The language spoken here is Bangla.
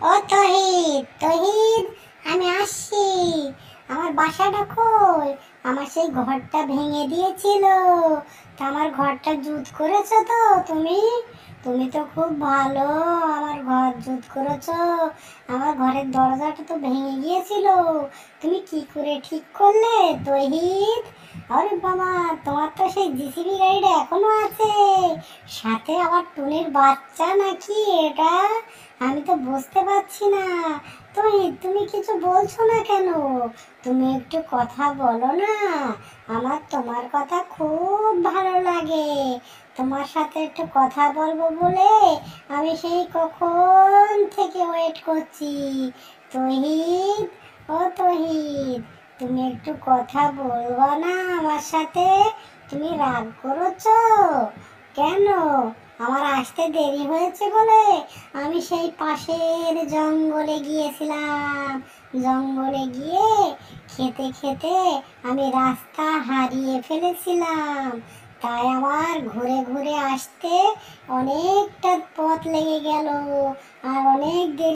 ও তহিদ, তহিদ, আমি আসছি। আমার বাসাটা কই? আমার সেই ঘরটা ভেঙে দিয়েছিল, তা আমার ঘরটা জুত করেছো তো তুমি? তুমি তো খুব ভালো, আমার ঘর জুত করেছো। আমার ঘরের দরজাটা তো ভেঙে গিয়েছিল, তুমি কি করে ঠিক করলে তহিদ? আরে বাবা, তোমার তো সেই জিসিবি গাড়িটা এখনো আছে, সাথে আবার টুনির বাচ্চা নাকি এটা? আমি তো বুঝতে পারছি না। তুমি তুমি কিছু বলছো না কেন? তুমি একটু কথা বলো না। আমার তোমার কথা খুব ভালো লাগে, তোমার সাথে একটু কথা বলবো বলে আমি সেই কখন থেকে ওয়েট করছি। তহিদ, ও তহিদ, তুমি একটু কথা বলবো না আমার সাথে? তুমি রাগ করেছো কেন? আমার আসতে দেরি হয়েছে বলে আমি সেই পাশের জঙ্গলে গিয়েছিলাম। জঙ্গলে গিয়ে খেতে খেতে আমি রাস্তা হারিয়ে ফেলেছিলাম, তাই আমার ঘুরে ঘুরে আসতে অনেকটা পথ লেগে গেল, আর অনেক দেরি